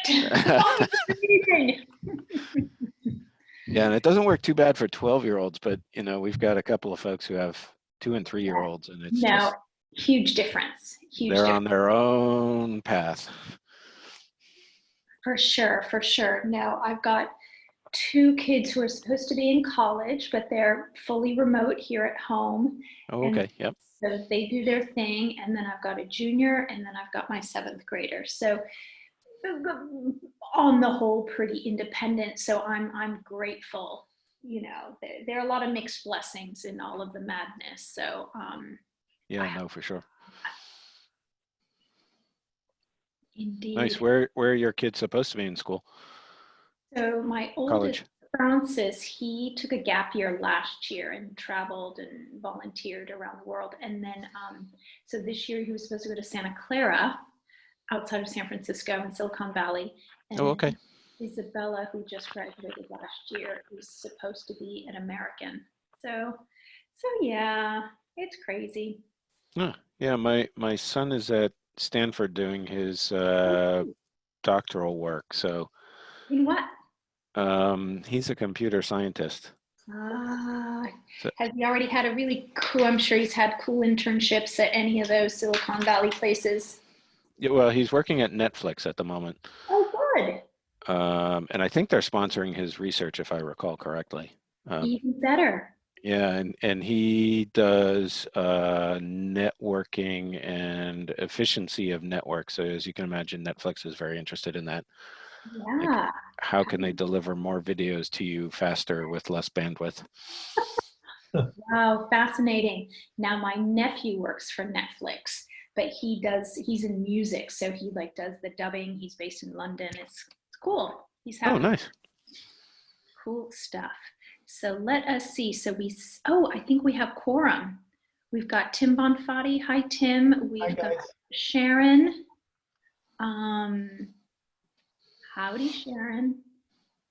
it. Yeah, and it doesn't work too bad for 12-year-olds, but you know, we've got a couple of folks who have 2- and 3-year-olds, and it's No, just huge difference. Huge they're difference. on their own path. For sure, for sure. No, I've got 2 kids who are supposed to be in college, but they're fully remote here at home. Oh, And okay, yep. so they do their thing. And then I've got a junior, and then I've got my 7th grader. So on the whole, pretty independent. So I'm grateful. You know, there are a lot of mixed blessings in all of the madness. So Yeah, no, for sure. Indeed. Nice. Where are your kids supposed to be in school? So my oldest, College. Francis, he took a gap year last year and traveled and volunteered around the world. And then, so this year he was supposed to go to Santa Clara outside of San Francisco in Silicon Valley. And Oh, okay. Isabella, who just graduated last year, is supposed to be an American. So yeah, it's crazy. Yeah, my son is at Stanford doing his doctoral work. So In what? he's a computer scientist. So, Has he already had a really cool, I'm sure he's had cool internships at any of those Silicon Valley places. yeah, well, he's working at Netflix at the moment. Oh, good. And I think they're sponsoring his research, if I recall correctly. Even better. Yeah, and he does networking and efficiency of networks. So as you can imagine, Netflix is very interested in that. Like, Yeah. how can they deliver more videos to you faster with less bandwidth? Wow, fascinating. Now my nephew works for Netflix, but he's in music, so he like does the dubbing. He's based in London. It's cool. He's Oh, having nice. cool stuff. So let us see. I think we have quorum. We've got Tim Bonfatti. Hi, Tim. We've got Sharon. Howdy, Sharon.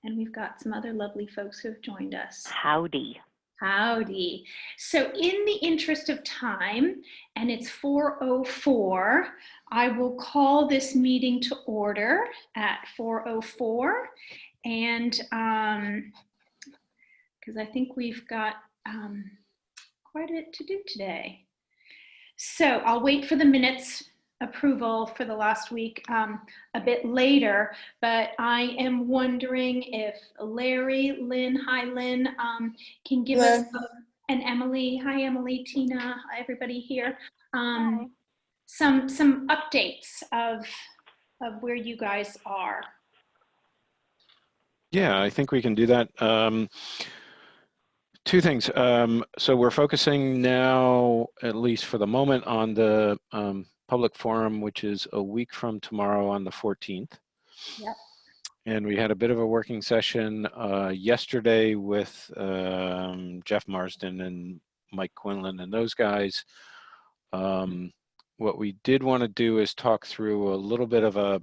And we've got some other lovely folks who have joined us. Howdy. Howdy. So in the interest of time, and it's 4:04, I will call this meeting to order at 4:04. And because I think we've got quite a bit to do today. So I'll wait for the minutes approval for the last week a bit later, but I am wondering if Larry, Lynn, hi Lynn, can give us, and Emily, hi Emily, Tina, everybody here, some updates of where you guys are. Yeah, I think we can do that. 2 things. So we're focusing now, at least for the moment, on the public forum, which is a week from tomorrow on the 14th. Yep. And we had a bit of a working session yesterday with Jeff Marsden and Mike Quinlan and those guys. What we did want to do is talk through a little bit of a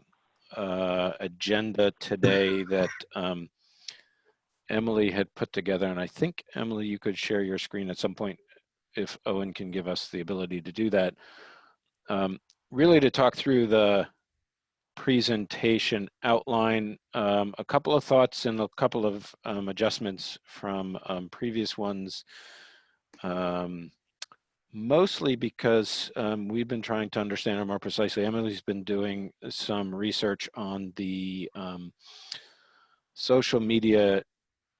agenda today that Emily had put together, and I think, Emily, you could share your screen at some point if Owen can give us the ability to do that. Really to talk through the presentation outline, a couple of thoughts and a couple of adjustments from previous ones, mostly because we've been trying to understand it more precisely. Emily's been doing some research on the social media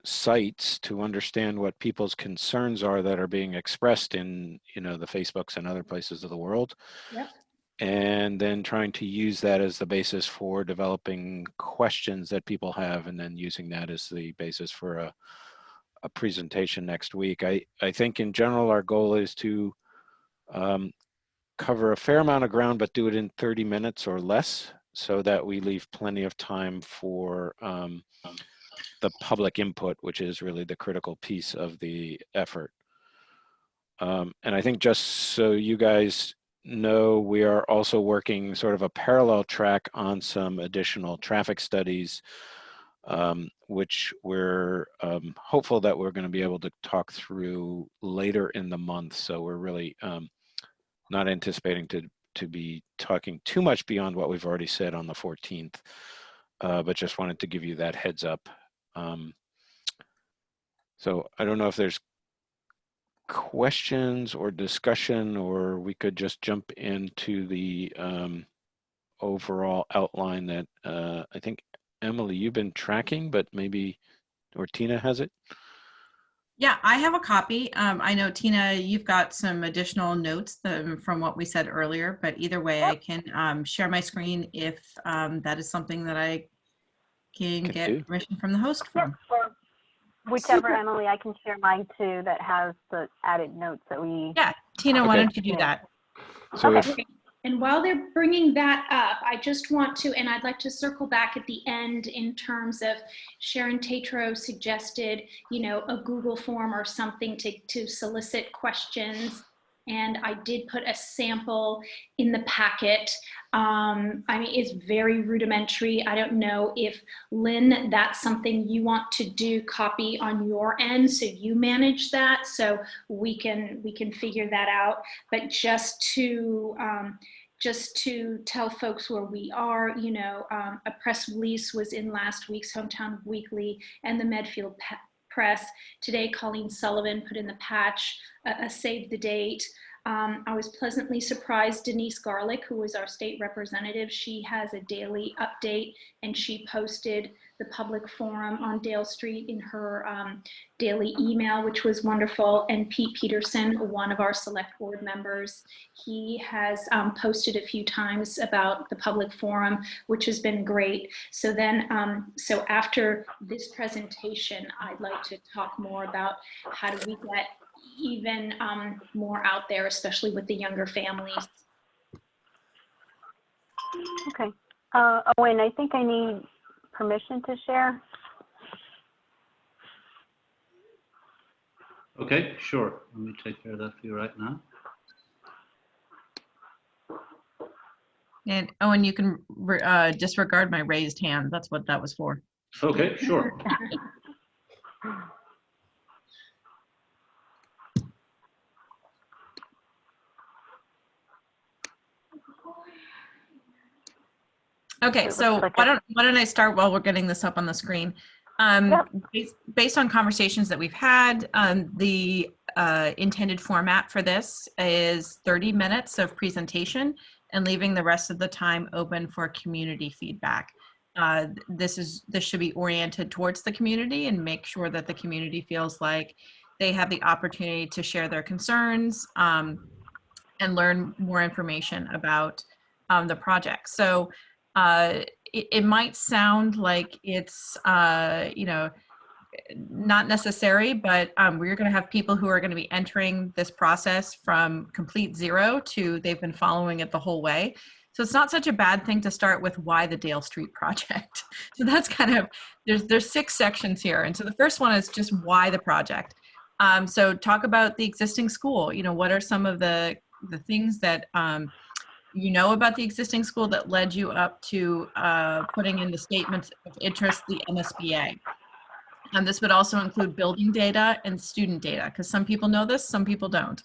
sites to understand what people's concerns are that are being expressed in, you know, the Facebooks and other places of the world. Yep. And then trying to use that as the basis for developing questions that people have, and then using that as the basis for a presentation next week. I think in general, our goal is to cover a fair amount of ground, but do it in 30 minutes or less, so that we leave plenty of time for the public input, which is really the critical piece of the effort. And I think just so you guys know, we are also working sort of a parallel track on some additional traffic studies, which we're hopeful that we're going to be able to talk through later in the month. So we're really not anticipating to be talking too much beyond what we've already said on the 14th. but just wanted to give you that heads up. So I don't know if there's questions or discussion, or we could just jump into the overall outline that I think, Emily, you've been tracking, but maybe, or Tina has it? Yeah, I have a copy. I know, Tina, you've got some additional notes from what we said earlier, but either way, I can share my screen if that is something that I can get permission from the host from. Or whichever, Emily, I can share mine too that has the added notes that we... Yeah, Tina, why don't you do that? So Okay. And while they're bringing that up, I just want to, and I'd like to circle back at the end in terms of Sharon Tatro suggested, you know, a Google form or something to solicit questions. And I did put a sample in the packet. I mean, it's very rudimentary. I don't know if, Lynn, that's something you want to do, copy on your end, so you manage that, so we can figure that out. But just to tell folks where we are, you know, a press release was in last week's Hometown Weekly and the Medfield Press. Today, Colleen Sullivan put in the patch a save the date. I was pleasantly surprised, Denise Garlick, who was our state representative, she has a daily update, and she posted the public forum on Dale Street in her daily email, which was wonderful. And Pete Peterson, one of our select board members, he has posted a few times about the public forum, which has been great. So then, so after this presentation, I'd like to talk more about how do we get even more out there, especially with the younger families. Okay. Owen, I think I need permission to share. Okay, sure. Let me take care of that for you right now. And Owen, you can disregard my raised hand. That's what that was for. Okay, sure. Okay, so why don't I start while we're getting this up on the screen? Based on conversations that we've had, the intended format for this is 30 minutes of presentation and leaving the rest of the time open for community feedback. This should be oriented towards the community and make sure that the community feels like they have the opportunity to share their concerns and learn more information about the project. So it might sound like it's, you know, not necessary, but we're going to have people who are going to be entering this process from complete zero to they've been following it the whole way. So it's not such a bad thing to start with why the Dale Street project. So that's kind of, there's 6 sections here. And so the first one is just why the project. So talk about the existing school. You know, what are some of the things that you know about the existing school that led you up to putting in the statements of interest, the MSBA. And this would also include building data and student data, because some people know this, some people don't.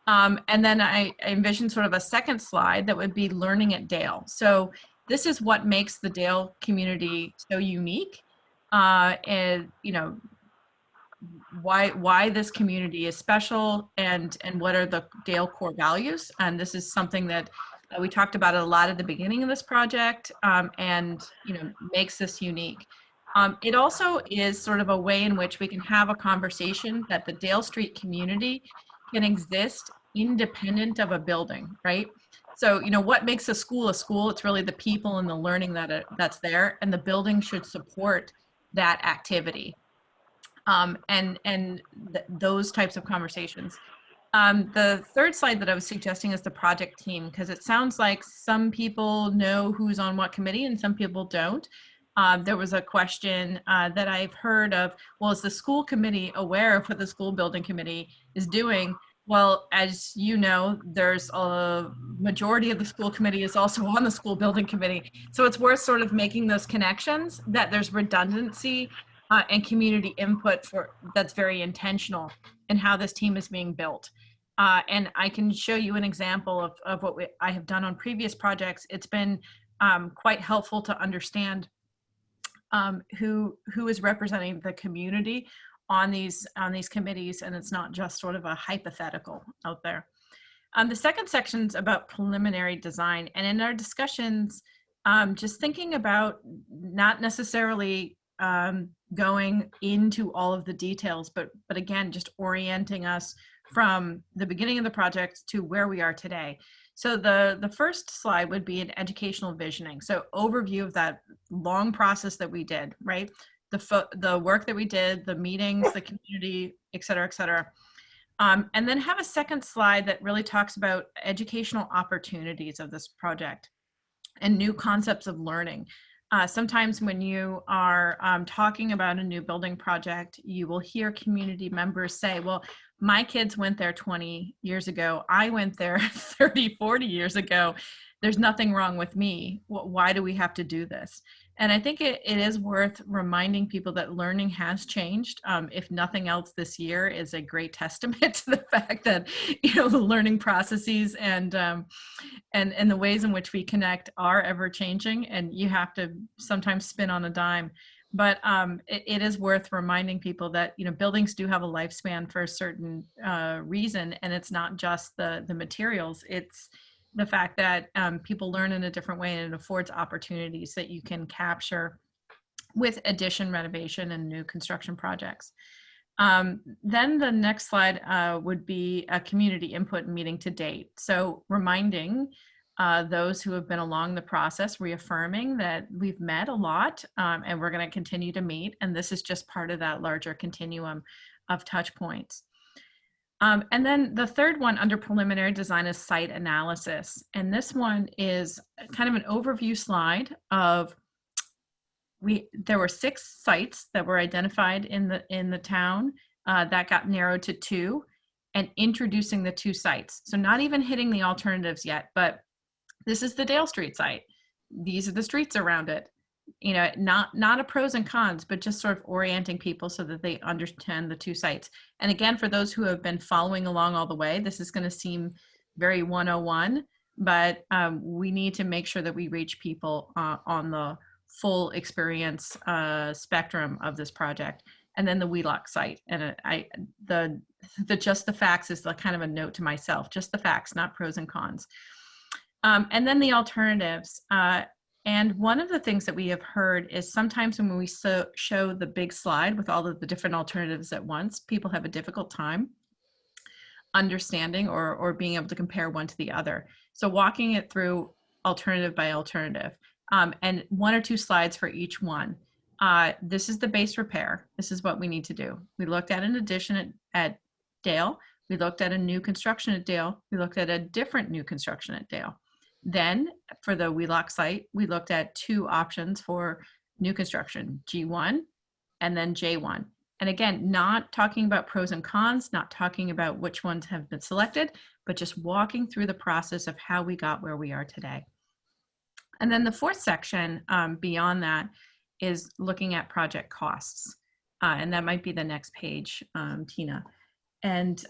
And then I envisioned sort of a second slide that would be learning at Dale. So this is what makes the Dale community so unique, and you know, why this community is special, and what are the Dale core values. And this is something that we talked about a lot at the beginning of this project, and you know, makes this unique. It also is sort of a way in which we can have a conversation that the Dale Street community can exist independent of a building, right? So, you know, what makes a school a school? It's really the people and the learning that's there, and the building should support that activity. Those types of conversations. The third slide that I was suggesting is the project team, because it sounds like some people know who's on what committee and some people don't. There was a question that I've heard of, well, is the school committee aware of what the school building committee is doing? Well, as you know, there's a majority of the school committee is also on the school building committee. So it's worth sort of making those connections, that there's redundancy and community input that's very intentional in how this team is being built. And I can show you an example of what I have done on previous projects. It's been quite helpful to understand who is representing the community on these committees, and it's not just sort of a hypothetical out there. The second section's about preliminary design, and in our discussions, just thinking about not necessarily going into all of the details, but again, just orienting us from the beginning of the project to where we are today. So the first slide would be an educational visioning. So overview of that long process that we did, right? The work that we did, the meetings, the community, et cetera, et cetera. And then have a second slide that really talks about educational opportunities of this project and new concepts of learning. Sometimes when you are talking about a new building project, you will hear community members say, well, my kids went there 20 years ago. I went there 30, 40 years ago. There's nothing wrong with me. Why do we have to do this? And I think it is worth reminding people that learning has changed. If nothing else, this year is a great testament to the fact that, the learning processes and the ways in which we connect are ever changing, and you have to sometimes spin on a dime. But it is worth reminding people that, buildings do have a lifespan for a certain reason, and it's not just the materials. It's the fact that people learn in a different way, and it affords opportunities that you can capture with addition, renovation, and new construction projects. Then the next slide would be a community input meeting to date. So reminding those who have been along the process, reaffirming that we've met a lot and we're going to continue to meet. And this is just part of that larger continuum of touch points. And then the third one under preliminary design is site analysis. And this one is kind of an overview slide of there were 6 sites that were identified in the town that got narrowed to 2, and introducing the 2 sites. So not even hitting the alternatives yet, but this is the Dale Street site. These are the streets around it. Not a pros and cons, but just sort of orienting people so that they understand the 2 sites. And again, for those who have been following along all the way, this is going to seem very 101, but we need to make sure that we reach people on the full experience spectrum of this project. And then the Wheelock site, and the just the facts is the kind of a note to myself, just the facts, not pros and cons. And then the alternatives. And one of the things that we have heard is sometimes when we show the big slide with all of the different alternatives at once, people have a difficult time understanding or being able to compare one to the other. So walking it through alternative by alternative, and 1 or 2 slides for each one. This is the base repair. This is what we need to do. We looked at an addition at Dale. We looked at a new construction at Dale. We looked at a different new construction at Dale. Then for the Wheelock site, we looked at 2 options for new construction, G1 and then J1. And again, not talking about pros and cons, not talking about which ones have been selected, but just walking through the process of how we got where we are today. And then the 4th section beyond that is looking at project costs. And that might be the next page, Tina. And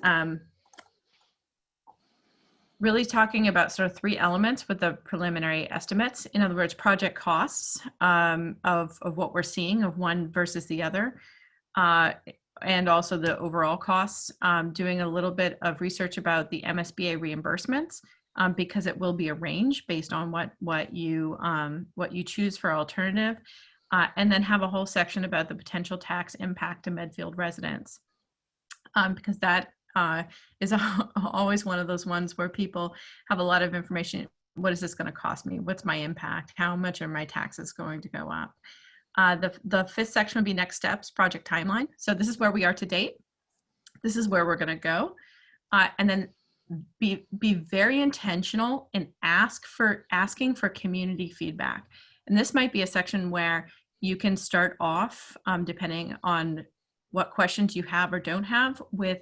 really talking about sort of 3 elements with the preliminary estimates. In other words, project costs of what we're seeing of one versus the other, and also the overall costs. Doing a little bit of research about the MSBA reimbursements, because it will be a range based on what you choose for alternative, and then have a whole section about the potential tax impact to Medfield residents, because that is always one of those ones where people have a lot of information. What is this going to cost me? What's my impact? How much are my taxes going to go up? The 5th section would be next steps, project timeline. So this is where we are to date. This is where we're going to go. And then be very intentional in asking for community feedback. And this might be a section where you can start off, depending on what questions you have or don't have, with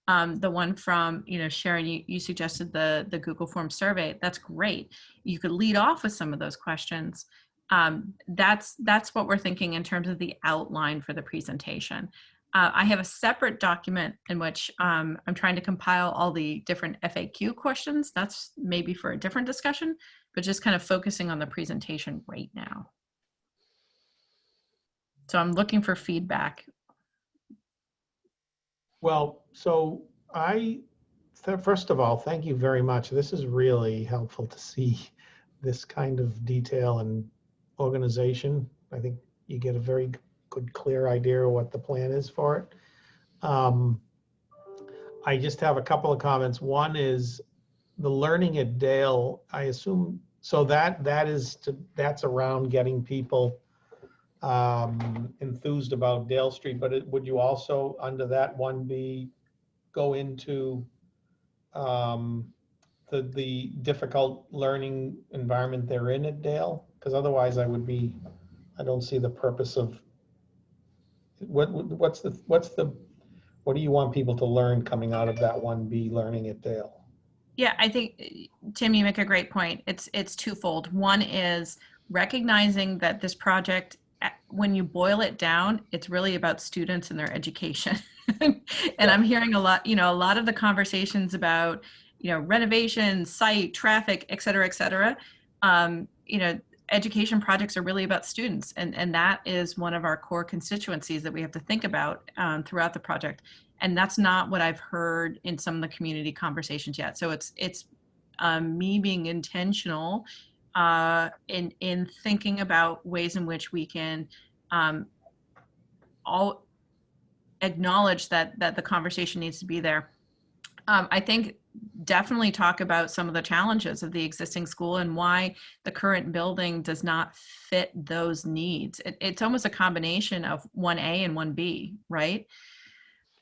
the one from, Sharon, you suggested the Google Form survey. That's great. You could lead off with some of those questions. That's what we're thinking in terms of the outline for the presentation. I have a separate document in which I'm trying to compile all the different FAQ questions. That's maybe for a different discussion, but just kind of focusing on the presentation right now. So I'm looking for feedback. Well, so first of all, thank you very much. This is really helpful to see this kind of detail and organization. I think you get a very good, clear idea of what the plan is for it. I just have a couple of comments. One is the learning at Dale, I assume, so that's around getting people enthused about Dale Street, but would you also, under that 1B, go into the difficult learning environment they're in at Dale? Because otherwise I don't see the purpose of, what do you want people to learn coming out of that 1B learning at Dale? Yeah, I think, Tim, you make a great point. It's twofold. One is recognizing that this project, when you boil it down, it's really about students and their education. And I'm hearing a lot of the conversations about, renovation, site, traffic, et cetera, education projects are really about students. And that is one of our core constituencies that we have to think about throughout the project. And that's not what I've heard in some of the community conversations yet. So it's me being intentional in thinking about ways in which we can all acknowledge that the conversation needs to be there. I think definitely talk about some of the challenges of the existing school and why the current building does not fit those needs. It's almost a combination of 1A and 1B, right?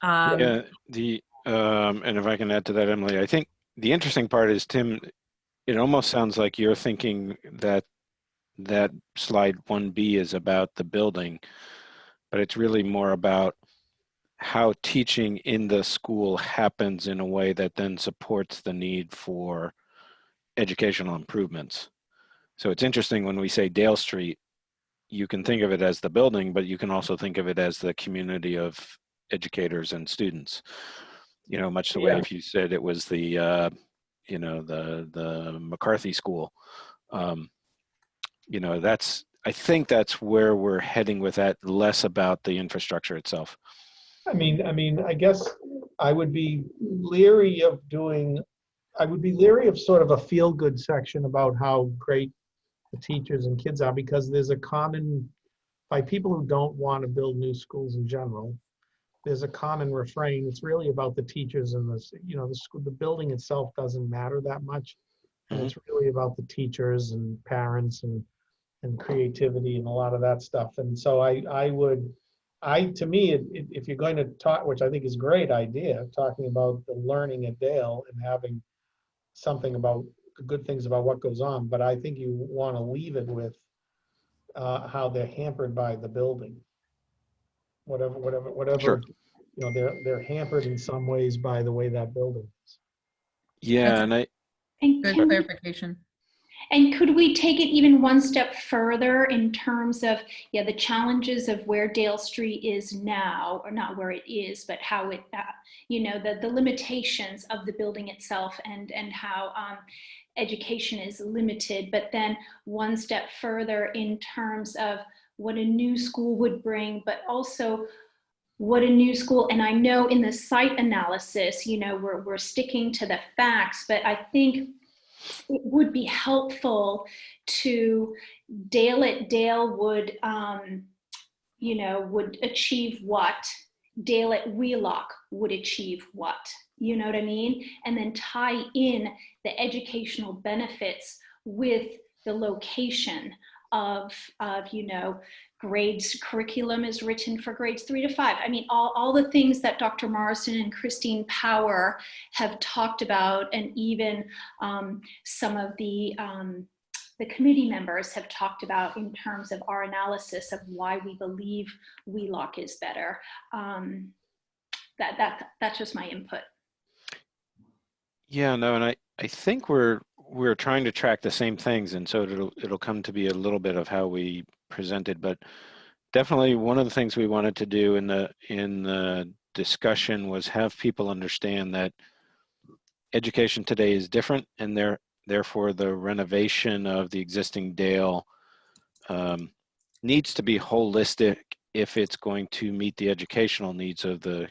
And if I can add to that, Emily, I think the interesting part is, Tim, it almost sounds like you're thinking that slide 1B is about the building, but it's really more about how teaching in the school happens in a way that then supports the need for educational improvements. So it's interesting when we say Dale Street, you can think of it as the building, but you can also think of it as the community of educators and students. Much the way if you said it was the McCarthy School. I think that's where we're heading with that, less about the infrastructure itself. I I guess I would be leery of sort of a feel-good section about how great the teachers and kids are, because there's a common, by people who don't want to build new schools in general, there's a common refrain. It's really about the teachers and the school. The building itself doesn't matter that much. And it's really about the teachers and parents and creativity and a lot of that stuff. And so to me, if you're going to talk, which I think is a great idea, talking about the learning at Dale and having something about good things about what goes on, but I think you want to leave it with how they're hampered by the building. Whatever. Sure. They're hampered in some ways by the way that building is. Yeah, Good clarification. And could we take it even one step further in terms of, the challenges of where Dale Street is now, or not where it is, but how it, the limitations of the building itself and how education is limited, but then one step further in terms of what a new school would bring, but also what a new school, and I know in the site analysis, we're sticking to the facts, but I think it would be helpful to Dale at Dale would, would achieve what, Dale at Wheelock would achieve what, you know what I mean? And then tie in the educational benefits with the location of grades. Curriculum is written for grades 3 to 5. I mean, all the things that Dr. Morrison and Christine Power have talked about, and even some of the committee members have talked about in terms of our analysis of why we believe Wheelock is better. That's just my input. Yeah, no, and I think we're trying to track the same things, and so it'll come to be a little bit of how we presented, but definitely one of the things we wanted to do in the discussion was have people understand that education today is different, and therefore the renovation of the existing Dale needs to be holistic if it's going to meet the educational needs of the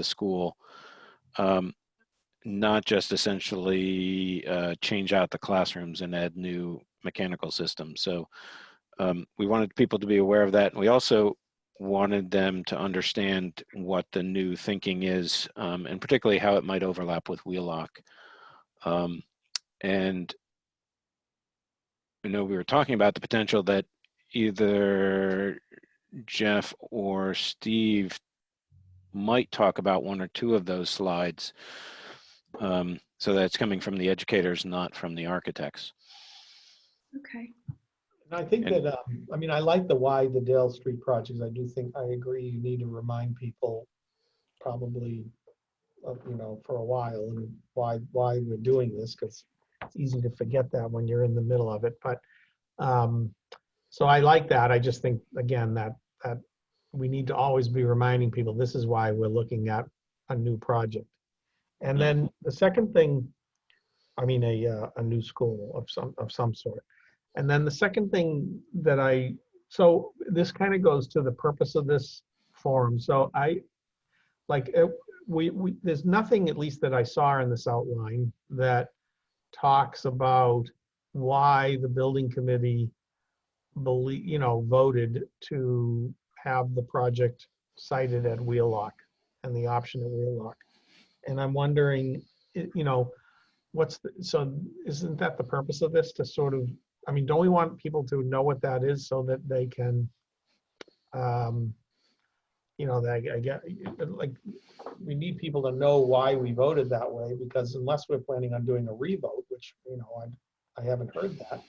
school, not just essentially change out the classrooms and add new mechanical systems. So we wanted people to be aware of that. And we also wanted them to understand what the new thinking is, and particularly how it might overlap with Wheelock. And we were talking about the potential that either Jeff or Steve might talk about one or two of those slides, so that it's coming from the educators, not from the architects. Okay. And I think that, I mean, I like the Dale Street projects. I do think, I agree, you need to remind people probably, for a while, and why we're doing this, because it's easy to forget that when you're in the middle of it. But, so I like that. I just think, again, that we need to always be reminding people, this is why we're looking at a new project. And then the second thing, I mean, a new school of some sort. And then the second thing that so this kind of goes to the purpose of this forum. So there's nothing, at least that I saw in this outline, that talks about why the building committee voted to have the project cited at Wheelock and the option at Wheelock. And I'm wondering, so isn't that the purpose of this, to sort of, I mean, don't we want people to know what that is so that they can, we need people to know why we voted that way, because unless we're planning on doing a revote, which, I haven't heard that,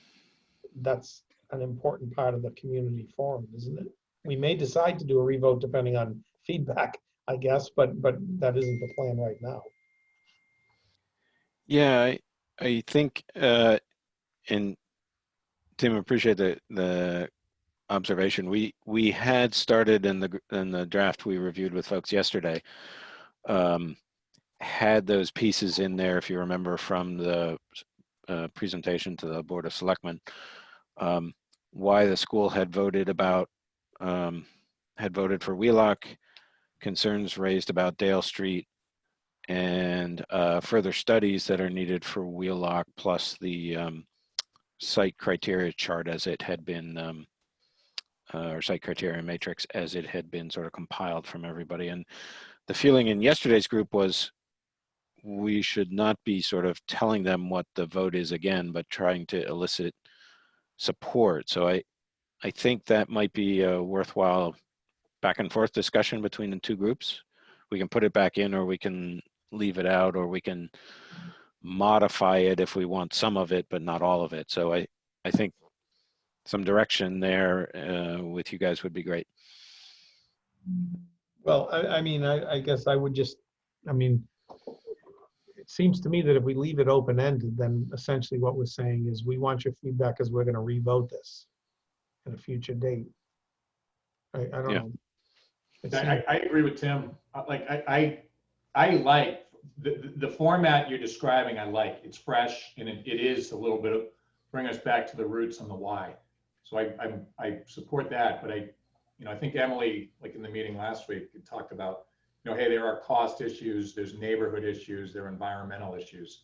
that's an important part of the community forum, isn't it? We may decide to do a revote depending on feedback, I guess, but that isn't the plan right now. Yeah, I think, and Tim, appreciate the observation. We had started in the draft we reviewed with folks yesterday, had those pieces in there, if you remember, from the presentation to the Board of Selectmen, why the school had voted for Wheelock, concerns raised about Dale Street, and further studies that are needed for Wheelock, plus the site criteria chart as it had been, or site criteria matrix as it had been sort of compiled from everybody. And the feeling in yesterday's group was we should not be sort of telling them what the vote is again, but trying to elicit support. So I think that might be a worthwhile back and forth discussion between the two groups. We can put it back in, or we can leave it out, or we can modify it if we want some of it, but not all of it. So I think some direction there with you guys would be great. Well, I guess I would just, it seems to me that if we leave it open-ended, then essentially what we're saying is we want your feedback because we're going to revote this at a future date. I don't know. I agree with Tim. I like the format you're describing. I like it's fresh, and it is a little bit of bring us back to the roots and the why. So I support that, but I think Emily, like in the meeting last week, talked about, hey, there are cost issues, there's neighborhood issues, there are environmental issues,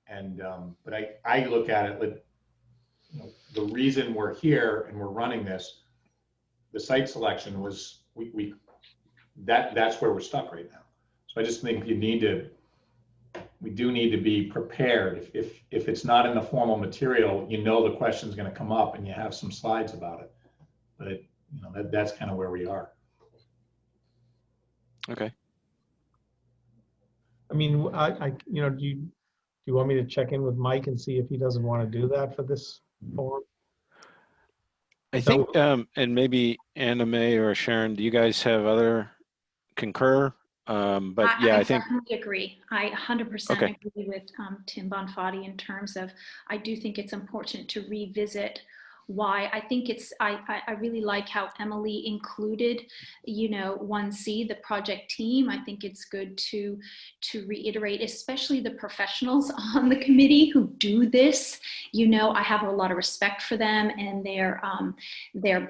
and but I look at it like, the reason we're here and we're running this, the site selection was that's where we're stuck right now. So I just think we do need to be prepared. If it's not in the formal material, the question's going to come up, and you have some slides about it. But that's kind of where we are. Okay. Do you want me to check in with Mike and see if he doesn't want to do that for this forum? I think, and maybe Anna Mae or Sharon, do you guys have other concur? But yeah, I think. I definitely agree. I 100% Okay. agree with Tim Bonfatti in terms of, I do think it's important to revisit why. I think I really like how Emily included, 1C, the project team. I think it's good to reiterate, especially the professionals on the committee who do this. I have a lot of respect for them and their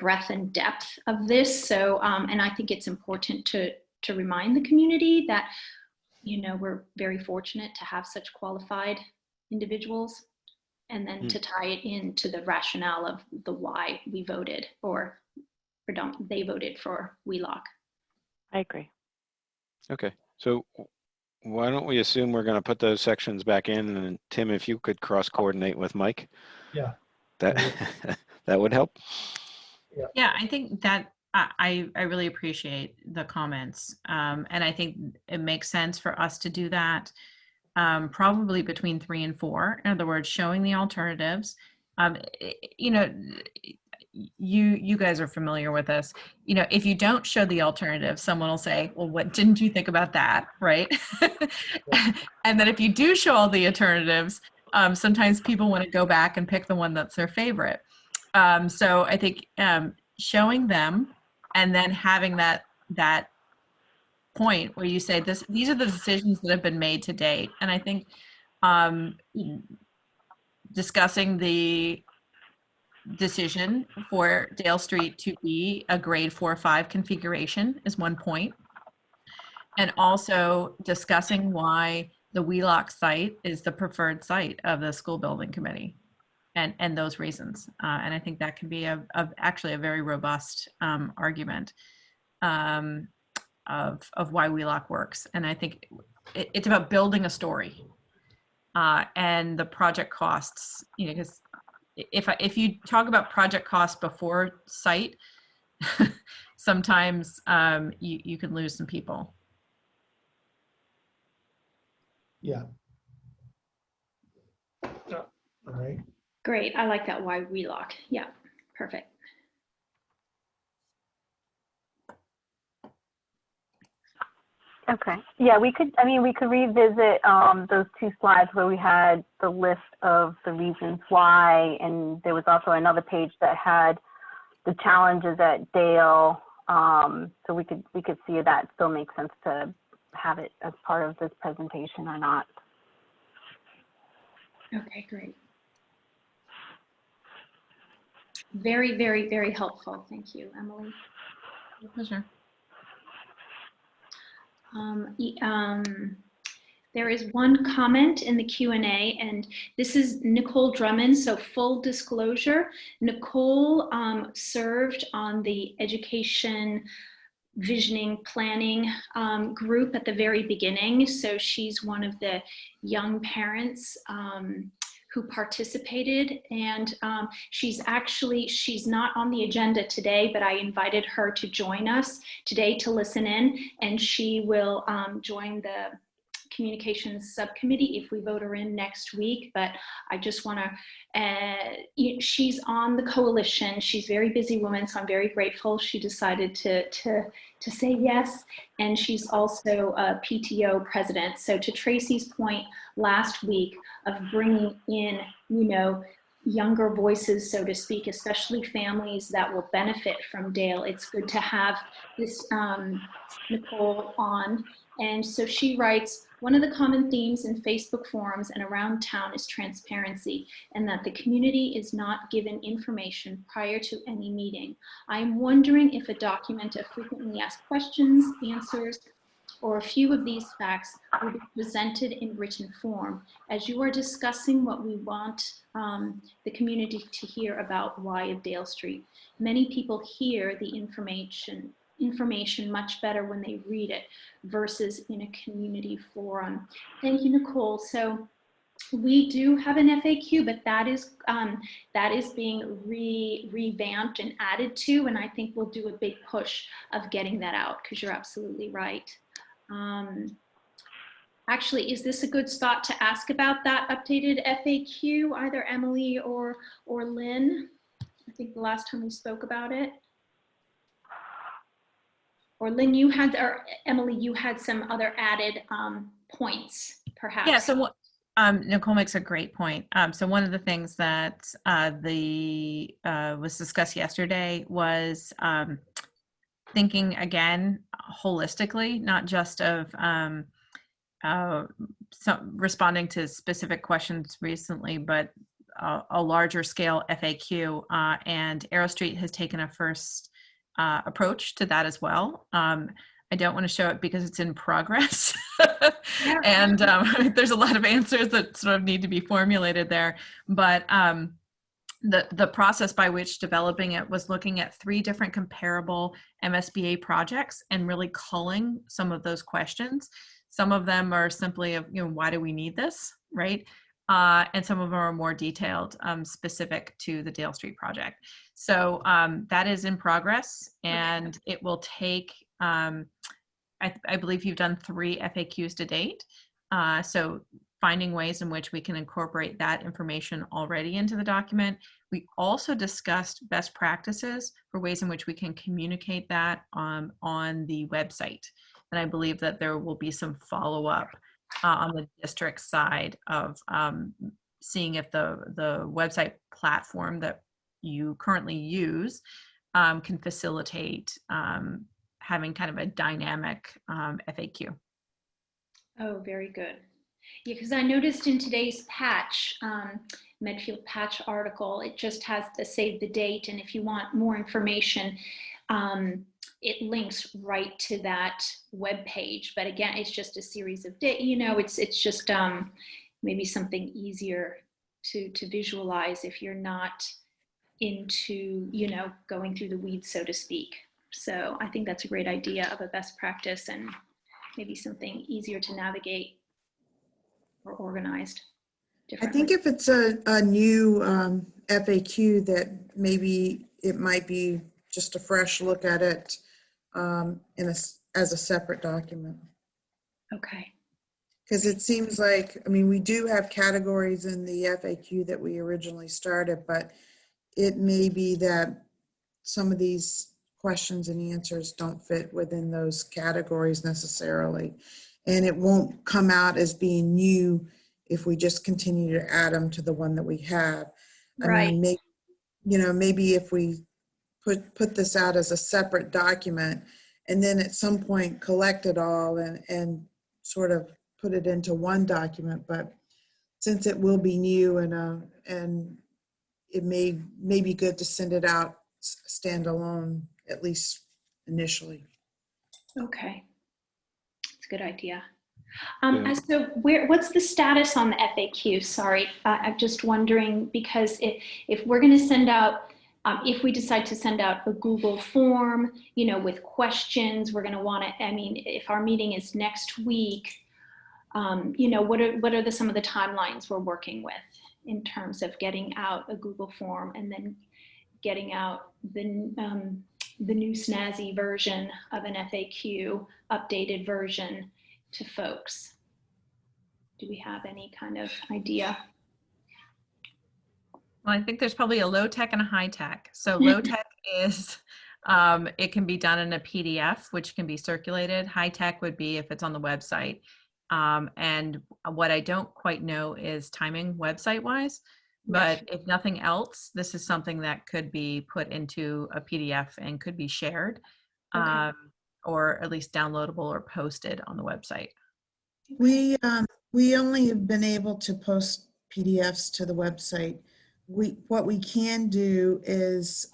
breadth and depth of this. So, and I think it's important to remind the community that, we're very fortunate to have such qualified individuals, and then to tie it into the rationale of the why we voted, or they voted for Wheelock. I agree. Okay, so why don't we assume we're going to put those sections back in, and Tim, if you could cross coordinate with Mike. Yeah. That that would help. Yeah, I think that I really appreciate the comments. And I think it makes sense for us to do that probably between 3 and 4. In other words, showing the alternatives. You guys are familiar with this. If you don't show the alternative, someone will say, well, what didn't you think about that? Right. And then if you do show all the alternatives, sometimes people want to go back and pick the one that's their favorite. So I think showing them and then having that point where you say these are the decisions that have been made to date. And I think discussing the decision for Dale Street to be a grade 4-5 configuration is one point. And also discussing why the Wheelock site is the preferred site of the school building committee, and those reasons. And I think that can be actually a very robust argument of why Wheelock works. And I think it's about building a story and the project costs, because if you talk about project costs before site, sometimes you can lose some people. Yeah. All right. Great. I like that. Why Wheelock. Yeah, perfect. Okay. Yeah, we could revisit those 2 slides where we had the list of the reasons why, and there was also another page that had the challenges at Dale. So we could see if that still makes sense to have it as part of this presentation or not. Okay, great. Very, very, very helpful. Thank you, Emily. My pleasure. There is one comment in the Q&A, and this is Nicole Drummond. So full disclosure, Nicole served on the education visioning planning group at the very beginning. So she's one of the young parents who participated, and she's not on the agenda today, but I invited her to join us today to listen in, and she will join the communications subcommittee if we vote her in next week. But I just want to, she's on the coalition. She's a very busy woman, so I'm very grateful she decided to say yes. And she's also a PTO president. So to Tracy's point last week of bringing in, younger voices, so to speak, especially families that will benefit from Dale, it's good to have this Nicole on. And so she writes, one of the common themes in Facebook forums and around town is transparency, and that the community is not given information prior to any meeting. I'm wondering if a document of frequently asked questions, answers, or a few of these facts will be presented in written form as you are discussing what we want the community to hear about why of Dale Street. Many people hear the information much better when they read it versus in a community forum. Thank you, Nicole. So we do have an FAQ, but that is being revamped and added to, and I think we'll do a big push of getting that out, because you're absolutely right. Actually, is this a good spot to ask about that updated FAQ, either Emily or Lynn? I think the last time we spoke about it. Or Lynn, or Emily, you had some other added points, perhaps. Yeah. So Nicole makes a great point. So one of the things that was discussed yesterday was thinking again holistically, not just of responding to specific questions recently, but a larger scale FAQ. And Arrow Street has taken a first approach to that as well. I don't want to show it because it's in progress. Yeah. And there's a lot of answers that sort of need to be formulated there. But the process by which developing it was looking at 3 different comparable MSBA projects and really culling some of those questions. Some of them are simply of, why do we need this, right? And some of them are more detailed, specific to the Dale Street project. So that is in progress, and it will take, I believe you've done 3 FAQs to date. So finding ways in which we can incorporate that information already into the document. We also discussed best practices for ways in which we can communicate that on the website. And I believe that there will be some follow-up on the district side of seeing if the website platform that you currently use can facilitate having kind of a dynamic FAQ. Oh, very good. Yeah, because I noticed in today's patch, Medfield patch article, it just has the save the date. And if you want more information, it links right to that web page. But again, it's just a series of dates. It's just maybe something easier to visualize if you're not into, going through the weeds, so to speak. So I think that's a great idea of a best practice and maybe something easier to navigate or organized differently. I think if it's a new FAQ, that maybe it might be just a fresh look at it as a separate document. Okay. Because it seems like, we do have categories in the FAQ that we originally started, but it may be that some of these questions and answers don't fit within those categories necessarily. And it won't come out as being new if we just continue to add them to the one that we have. Right. Maybe if we put this out as a separate document and then at some point collect it all and sort of put it into one document. But since it will be new and it may be good to send it out standalone, at least initially. Okay. It's a good idea. Yeah. So what's the status on the FAQ? Sorry, I'm just wondering, because if we're going to send out, if we decide to send out a Google form, with questions, we're going to want to, if our meeting is next week, what are some of the timelines we're working with in terms of getting out a Google form and then getting out the new snazzy version of an FAQ, updated version to folks? Do we have any kind of idea? Well, I think there's probably a low tech and a high tech. So low tech is, it can be done in a PDF, which can be circulated. High tech would be if it's on the website. And what I don't quite know is timing website wise, but if nothing else, this is something that could be put into a PDF and could be shared, Okay. or at least downloadable or posted on the website. We only have been able to post PDFs to the website. What we can do is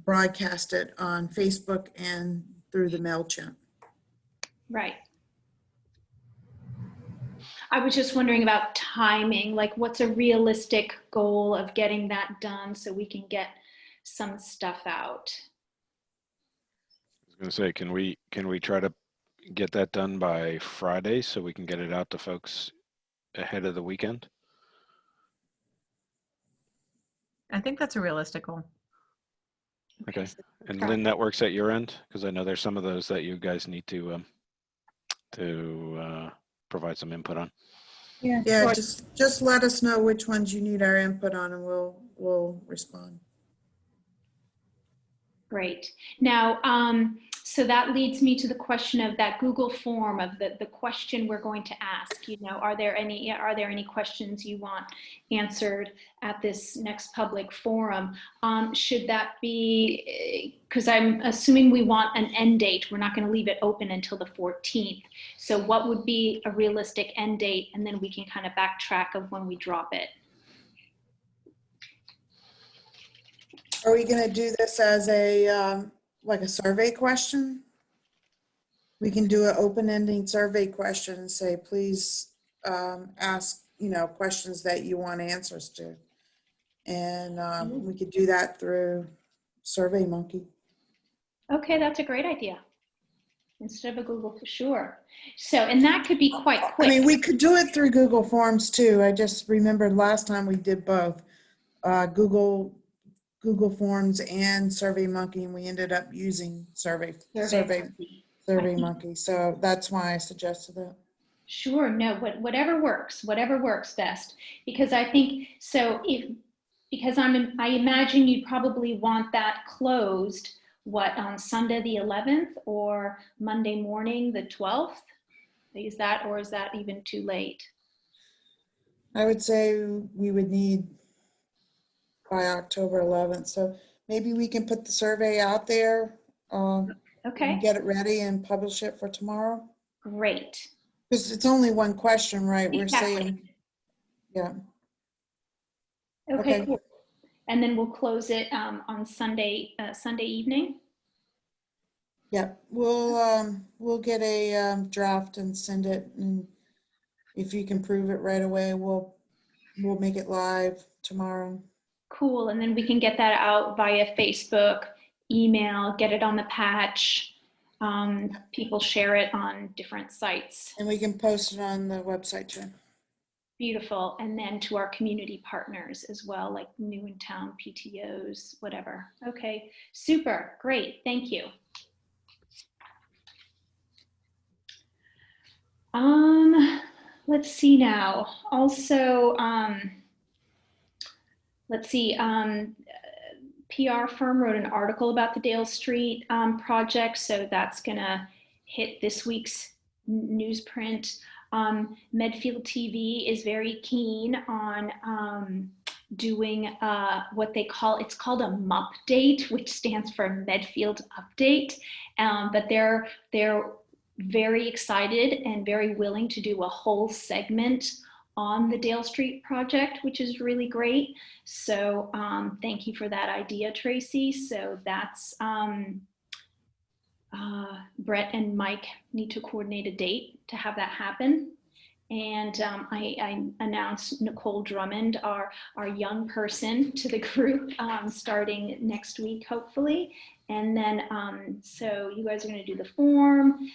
broadcast it on Facebook and through the MailChimp. Right. I was just wondering about timing, like what's a realistic goal of getting that done so we can get some stuff out? I was going to say, can we try to get that done by Friday so we can get it out to folks ahead of the weekend? I think that's a realistic goal. Okay. And Lynn, that works at your end? Because I know there's some of those that you guys need to provide some input on. Yeah, just let us know which ones you need our input on and we'll respond. Great. Now, so that leads me to the question of that Google form of the question we're going to ask. You know, are there any questions you want answered at this next public forum? Should that be, because I'm assuming we want an end date. We're not going to leave it open until the 14th. So what would be a realistic end date? And then we can kind of backtrack of when we drop it. Are we gonna do this as a, like a survey question? We can do an open-ending survey question and say, please, ask, you know, questions that you want answers to. And, we could do that through SurveyMonkey. Okay, that's a great idea. Instead of a Google, for sure. So, and that could be quite quick. I mean, we could do it through Google Forms too. I just remembered last time we did both, Google Forms and SurveyMonkey, and we ended up using SurveyMonkey. So that's why I suggested it. Sure, no, whatever works best. Because I think, so because I imagine you'd probably want that closed, on Sunday the 11th or Monday morning the 12th? Is that even too late? I would say we would need by October 11th. So maybe we can put the survey out there. Okay, And get it ready and publish it for tomorrow. great. Because it's only one question, right? We're Exactly. saying, yeah. Okay, Okay. cool. And then we'll close it on Sunday evening? Yeah, we'll get a draft and send it, and if you can prove it right away, we'll make it live tomorrow. Cool, and then we can get that out via Facebook, email, get it on the patch. People share it on different sites. And we can post it on the website too. Beautiful, and then to our community partners as well, like new in town PTOs, whatever. Okay, super, great, thank you. Let's see now. Also, let's see. PR firm wrote an article about the Dale Street project, so that's gonna hit this week's newsprint. Medfield TV is very keen on doing what they call, it's called a MUPdate, which stands for Medfield Update, but they're very excited and very willing to do a whole segment on the Dale Street project, which is really great. So thank you for that idea, Tracy. So that's, Brett and Mike need to coordinate a date to have that happen. And I announced Nicole Drummond, our young person, to the group starting next week, hopefully. And then, so you guys are gonna do the form.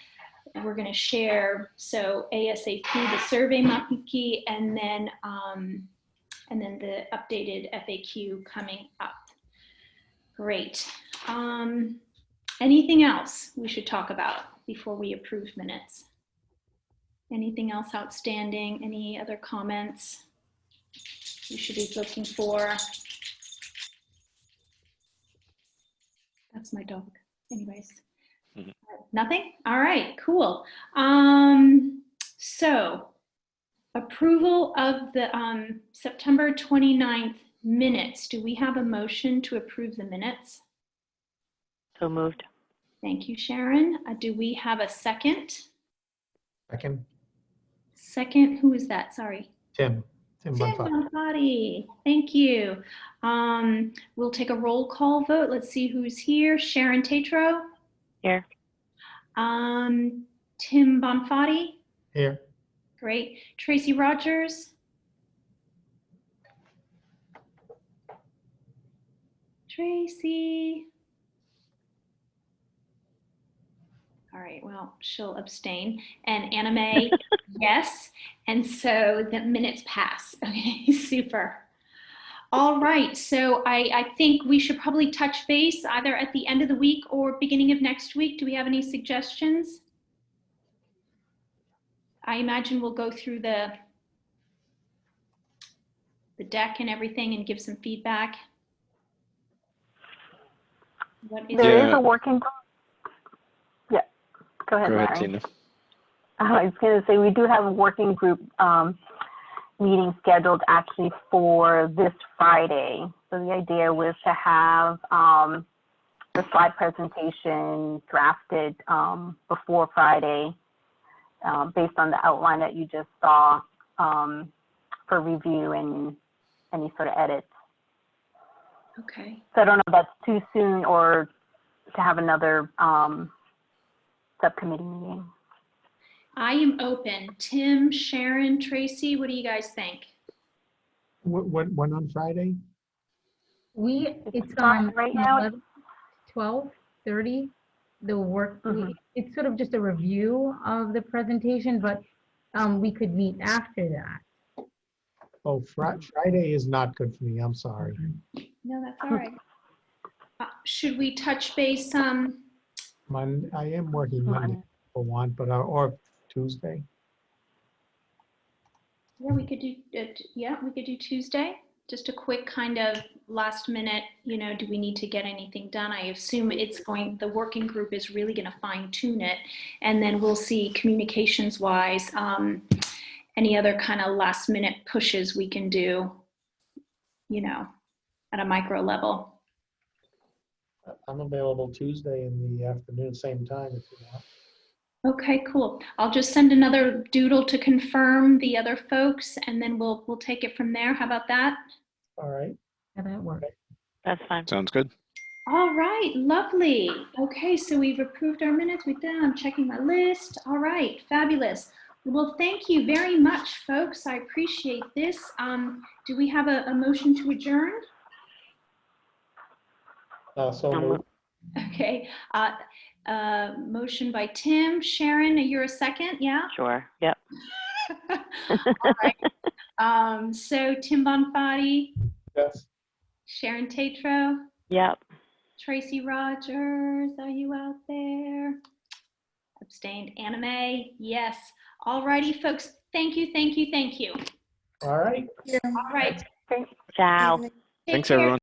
And we're going to share, so ASAP, the SurveyMonkey, and then the updated FAQ coming up. Great. Anything else we should talk about before we approve minutes? Anything else outstanding? Any other comments we should be looking for? That's my dog. Anyways. Nothing? All right, cool. So approval of the September 29th minutes. Do we have a motion to approve the minutes? So moved. Thank you, Sharon. Do we have a second? Second, Second, who is that? Sorry. Tim Bonfatti. Bonfatti. Thank you. We'll take a roll call vote. Let's see who's here. Sharon Tatro. Here. Tim Bonfatti. Here. Great. Tracy Rogers. Tracy. All right, well, she'll abstain. And Anna Mae, yes. And so the minutes pass. Okay, super. All right, so I think we should probably touch base either at the end of the week or beginning of next week. Do we have any suggestions? I imagine we'll go through the deck and everything and give some feedback. What is There is Yeah. a working group. Yeah, go ahead, Go ahead, Mary. Tina. I was going to say, we do have a working group meeting scheduled actually for this Friday. So the idea was to have the slide presentation drafted before Friday, based on the outline that you just saw, for review and any sort of edits. Okay. So I don't know if that's too soon or to have another subcommittee meeting. I am open. Tim, Sharon, Tracy, what do you guys think? When on Friday? It's Right now, 12:30, the work, Mhm. it's sort of just a review of the presentation, but we could meet after that. Oh, Friday is not good for me. I'm sorry. No, that's all right. Should we touch base? I am working Monday for one, but or Tuesday. Yeah, we could do. We could do Tuesday. Just a quick kind of last minute. Do we need to get anything done? I assume the working group is really going to fine tune it, and then we'll see communications wise. Any other kind of last minute pushes we can do. At a micro level. I'm available Tuesday in the afternoon, same time if you want. Okay, cool. I'll just send another doodle to confirm the other folks, and then we'll take it from there. How about that? All right. How that works. That's fine. Sounds good. All right, lovely. Okay, so we've approved our minutes. We've done. I'm checking my list. All right, fabulous. Well, thank you very much, folks. I appreciate this. Do we have a motion to adjourn? So moved. Okay. Motion by Tim. Sharon, you're a second, yeah? Sure. Yep. All right. So Tim Bonfatti, Yes. Sharon Tatro, Yep. Tracy Rogers, are you out there? Abstained. Anime, yes. All righty, folks. Thank you, thank you, thank you. All right. All right. Ciao. Take Thanks, care. everyone.